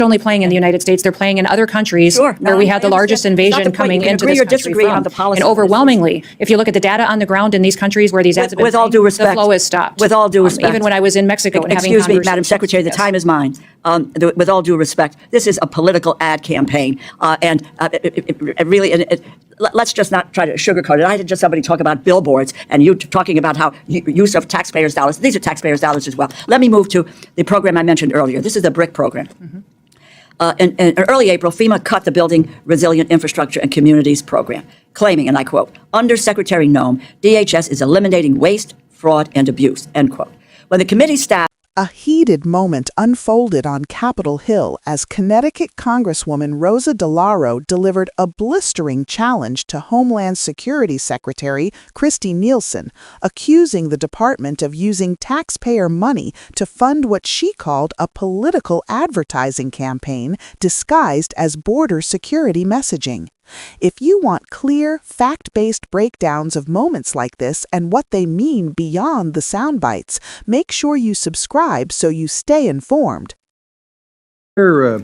only playing in the United States, they're playing in other countries where we had the largest invasion coming into this country from. And overwhelmingly, if you look at the data on the ground in these countries where these ads have been playing, the flow has stopped. With all due respect. Even when I was in Mexico and having conversations. Excuse me, Madam Secretary, the time is mine. With all due respect, this is a political ad campaign, and let's just not try to sugarcoat it. I had just somebody talk about billboards, and you talking about how use of taxpayers' dollars. These are taxpayers' dollars as well. Let me move to the program I mentioned earlier. This is the BRIC program. In early April, FEMA cut the Building Resilient Infrastructure and Communities program, claiming, and I quote, "Under Secretary Noem, DHS is eliminating waste, fraud, and abuse," end quote. When the committee staff A heated moment unfolded on Capitol Hill as Connecticut Congresswoman Rosa DeLauro delivered a blistering challenge to Homeland Security Secretary Kristi Noem, accusing the department of using taxpayer money to fund what she called a political advertising campaign disguised as border security messaging. If you want clear, fact-based breakdowns of moments like this and what they mean beyond the sound bites, make sure you subscribe so you stay informed. The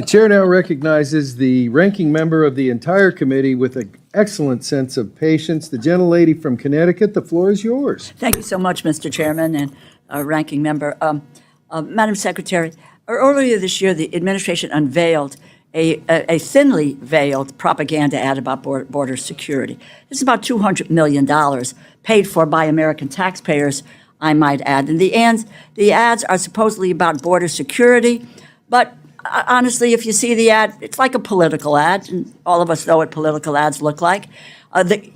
chair now recognizes the ranking member of the entire committee with an excellent sense of patience. The gentlelady from Connecticut, the floor is yours. Thank you so much, Mr. Chairman and ranking member. Madam Secretary, earlier this year, the administration unveiled a thinly veiled propaganda ad about border security. This is about $200 million paid for by American taxpayers, I might add. And the ads are supposedly about border security, but honestly, if you see the ad, it's like a political ad, and all of us know what political ads look like.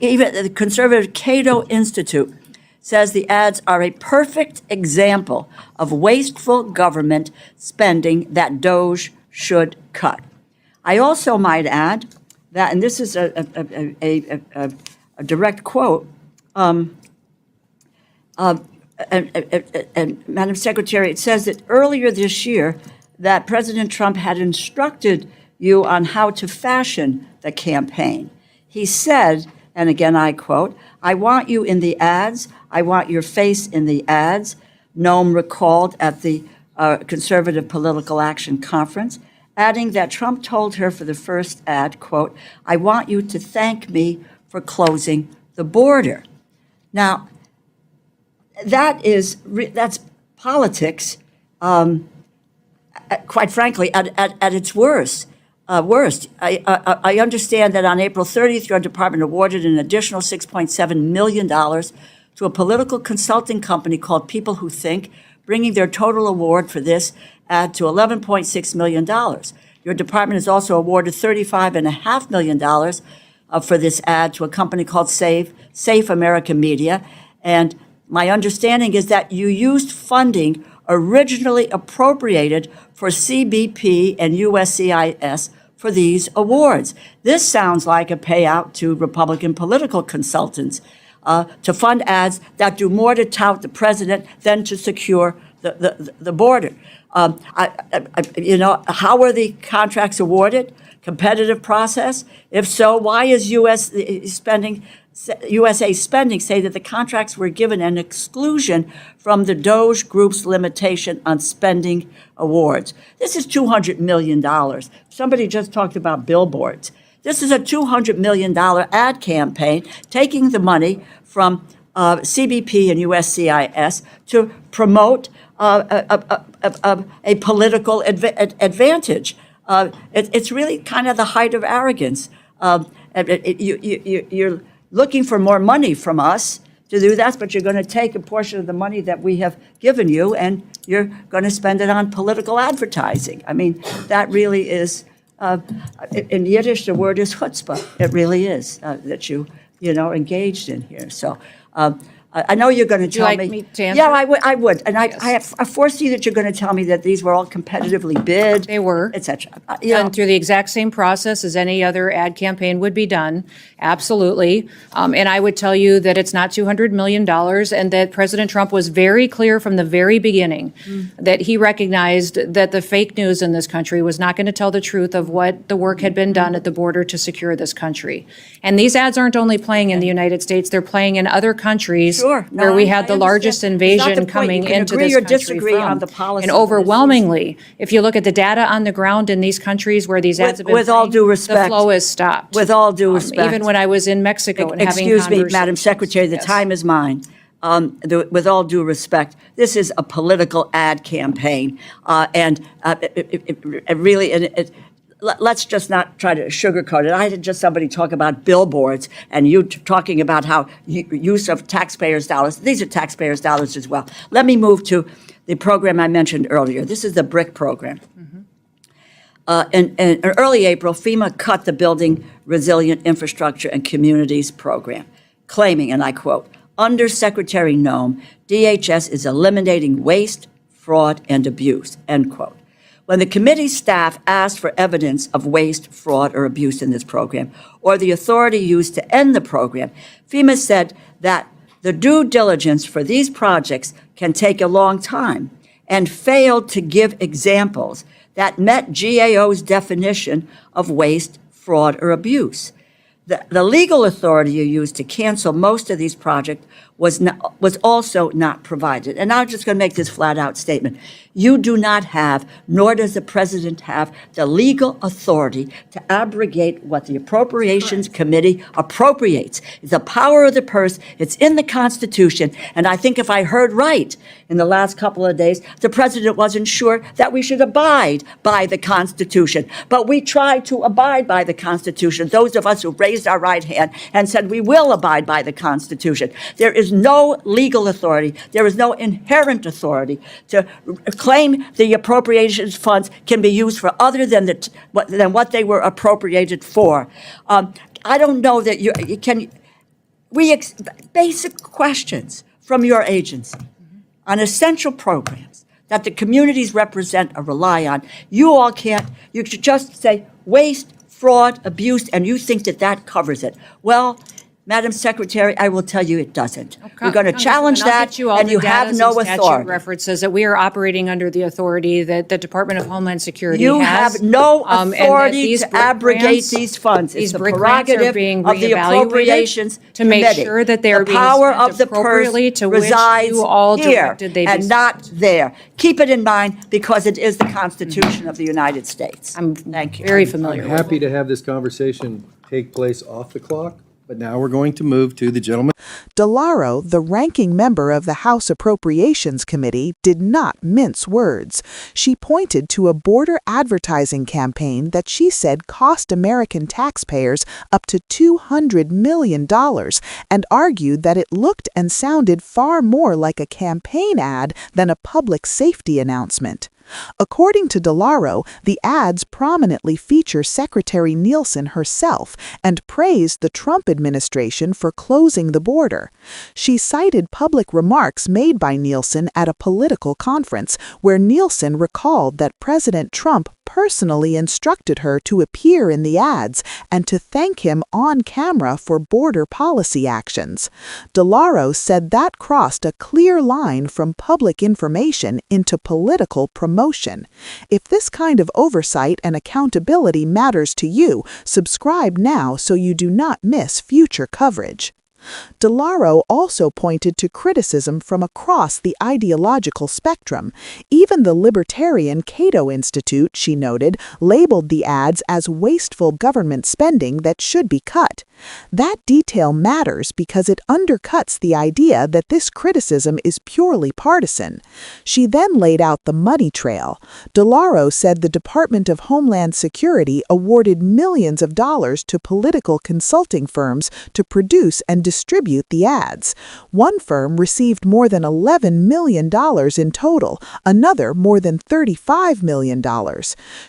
Even the conservative Cato Institute says the ads are a perfect example of wasteful government spending that DOJ should cut. I also might add that, and this is a direct quote, and Madam Secretary, it says that earlier this year that President Trump had instructed you on how to fashion the campaign. He said, and again I quote, "I want you in the ads. I want your face in the ads," Noem recalled at the Conservative Political Action Conference, adding that Trump told her for the first ad, quote, "I want you to thank me for closing the border." Now, that's politics, quite frankly, at its worst. I understand that on April 30th, your department awarded an additional $6.7 million to a political consulting company called People Who Think, bringing their total award for this ad to $11.6 million. Your department has also awarded $35.5 million for this ad to a company called Safe America Media. And my understanding is that you used funding originally appropriated for CBP and USCIS for these awards. This sounds like a payout to Republican political consultants to fund ads that do more to tout the president than to secure the border. How were the contracts awarded? Competitive process? If so, why is USA Spending say that the contracts were given an exclusion from the DOJ Group's limitation on spending awards? This is $200 million. Somebody just talked about billboards. This is a $200 million ad campaign taking the money from CBP and USCIS to promote a political advantage. It's really kind of the height of arrogance. You're looking for more money from us to do that, but you're going to take a portion of the money that we have given you and you're going to spend it on political advertising. I mean, that really is, in Yiddish, the word is chutzpah. It really is that you engaged in here. So I know you're going to tell me. Would you like me to answer? Yeah, I would. And I foresee that you're going to tell me that these were all competitively bid. They were. Et cetera. Done through the exact same process as any other ad campaign would be done, absolutely. And I would tell you that it's not $200 million and that President Trump was very clear from the very beginning that he recognized that the fake news in this country was not going to tell the truth of what the work had been done at the border to secure this country. And these ads aren't only playing in the United States, they're playing in other countries Sure. No, where we I had the understand. largest It's not the invasion point. coming You can into agree this or country disagree on from. the policy, And but it's- overwhelmingly, if you look at the data on the ground in these countries where these ads have been With all playing, due respect. the flow has stopped. With all due respect. Even when I was in Mexico and having Excuse me, Madam conversations. Secretary, the Yes. time is mine. With all due respect, this is a political ad campaign, and it really, let's just not try to sugarcoat it. I had just somebody talk about billboards, and you talking about how use of taxpayers' dollars. These are taxpayers' dollars as well. Let me move to the program I mentioned earlier. This is the BRIC program. In early April, FEMA cut the Building Resilient Infrastructure and Communities program, claiming, and I quote, "Under Secretary Noem, DHS is eliminating waste, fraud, and abuse," end quote. When the committee staff asked for evidence of waste, fraud, or abuse in this program, or the authority used to end the program, FEMA said that the due diligence for these projects can take a long time and failed to give examples that met GAO's definition of waste, fraud, or abuse. The legal authority you used to cancel most of these projects was also not provided. And I'm just going to make this flat-out statement. You do not have, nor does the president have, the legal authority to abrogate what the Appropriations Committee appropriates. It's the power of the purse. It's in the Constitution. And I think if I heard right in the last couple of days, the president wasn't sure that we should abide by the Constitution. But we tried to abide by the Constitution, those of us who raised our right hand and said we will abide by the Constitution. There is no legal authority, there is no inherent authority to claim the appropriations funds can be used for other than what they were appropriated for. I don't know that you can. Basic questions from your agency on essential programs that the communities represent or rely on. You all can't. You should just say waste, fraud, abuse, and you think that that covers it. Well, Madam Secretary, I will tell you it doesn't. We're going to challenge Congresswoman, I'll that, get you all and the you data have and no statute authority. references that we are operating under the authority that the Department of Homeland Security You has. have no and that authority these to BRIC abrogate grants- these funds. It's These the BRIC grants are prerogative being of the reevaluated Appropriations to make Committee. sure that they are The being power spent of the purse appropriately to which resides you all here directed they be and not there. Keep it in mind because it is the Constitution of the United States. Thank you. very familiar I'm with. happy to have this conversation take place off the clock, but now we're going to move to the gentleman. DeLauro, the ranking member of the House Appropriations Committee, did not mince words. She pointed to a border advertising campaign that she said cost American taxpayers up to $200 million and argued that it looked and sounded far more like a campaign ad than a public safety announcement. According to DeLauro, the ads prominently feature Secretary Nielsen herself and praised the Trump administration for closing the border. She cited public remarks made by Nielsen at a political conference, where Nielsen recalled that President Trump personally instructed her to appear in the ads and to thank him on camera for border policy actions. DeLauro said that crossed a clear line from public information into political promotion. If this kind of oversight and accountability matters to you, subscribe now so you do not miss future coverage. DeLauro also pointed to criticism from across the ideological spectrum. Even the libertarian Cato Institute, she noted, labeled the ads as wasteful government spending that should be cut. That detail matters because it undercuts the idea that this criticism is purely partisan. She then laid out the money trail. DeLauro said the Department of Homeland Security awarded millions of dollars to political consulting firms to produce and distribute the ads. One firm received more than $11 million in total, another more than $35 million.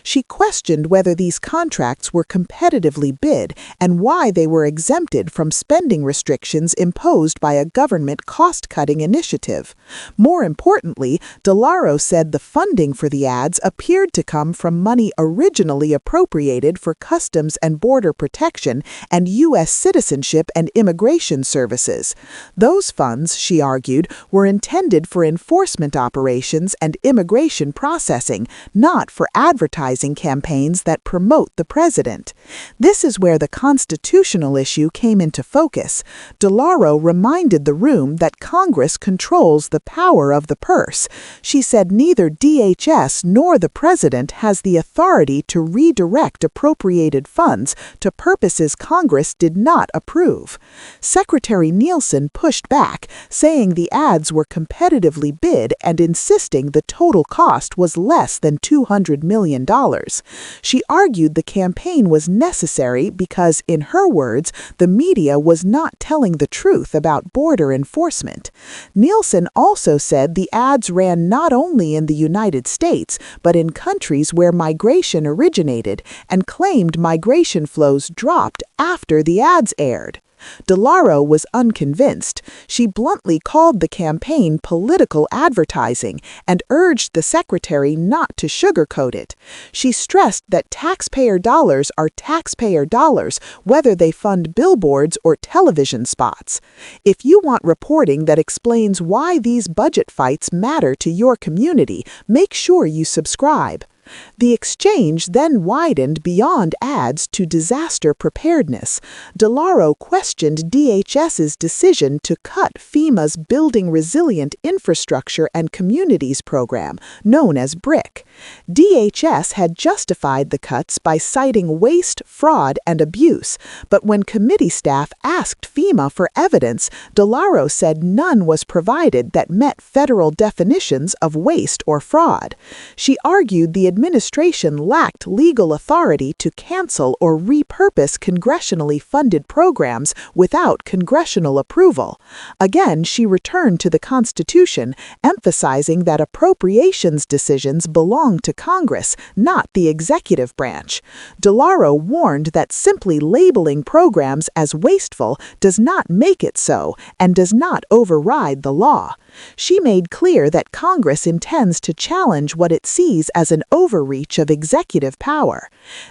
She questioned whether these contracts were competitively bid and why they were exempted from spending restrictions imposed by a government cost-cutting initiative. More importantly, DeLauro said the funding for the ads appeared to come from money originally appropriated for Customs and Border Protection and U.S. Citizenship and Immigration Immigration Services. Those funds, she argued, were intended for enforcement operations and immigration processing, not for advertising campaigns that promote the president. This is where the constitutional issue came into focus. DeLauro reminded the room that Congress controls the power of the purse. She said neither DHS nor the president has the authority to redirect appropriated funds to purposes Congress did not approve. Secretary Nielsen pushed back, saying the ads were competitively bid and insisting the total cost was less than $200 million. She argued the campaign was necessary because, in her words, the media was not telling the truth about border enforcement. Nielsen also said the ads ran not only in the United States, but in countries where migration originated, and claimed migration flows dropped after the ads aired. DeLauro was unconvinced. She bluntly called the campaign political advertising and urged the secretary not to sugarcoat it. She stressed that taxpayer dollars are taxpayer dollars, whether they fund billboards or television spots. If you want reporting that explains why these budget fights matter to your community, make sure you subscribe. The exchange then widened beyond ads to disaster preparedness. DeLauro questioned DHS's decision to cut FEMA's Building Resilient Infrastructure and Communities program, known as BRIC. DHS had justified the cuts by citing waste, fraud, and abuse, but when committee staff asked FEMA for evidence, DeLauro said none was provided that met federal definitions of waste or fraud. She argued the administration lacked legal authority to cancel or repurpose congressionally funded programs without congressional approval. Again, she returned to the Constitution, emphasizing that appropriations decisions belong to Congress, not the executive branch. DeLauro warned that simply labeling programs as wasteful does not make it so and does not override the law. She made clear that Congress intends to challenge what it sees as an overreach of executive power.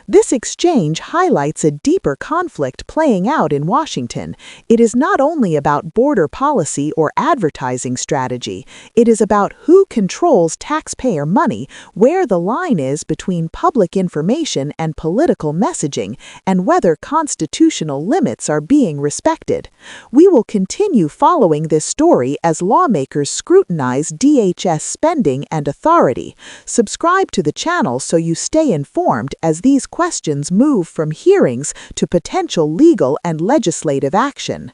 This exchange highlights a deeper conflict playing out in Washington. It is not only about border policy or advertising strategy. It is about who controls taxpayer money, where the line is between public information and political messaging, and whether constitutional limits are being respected. We will continue following this story as lawmakers scrutinize DHS spending and authority. Subscribe to the channel so you stay informed as these questions move from hearings to potential legal and legislative action.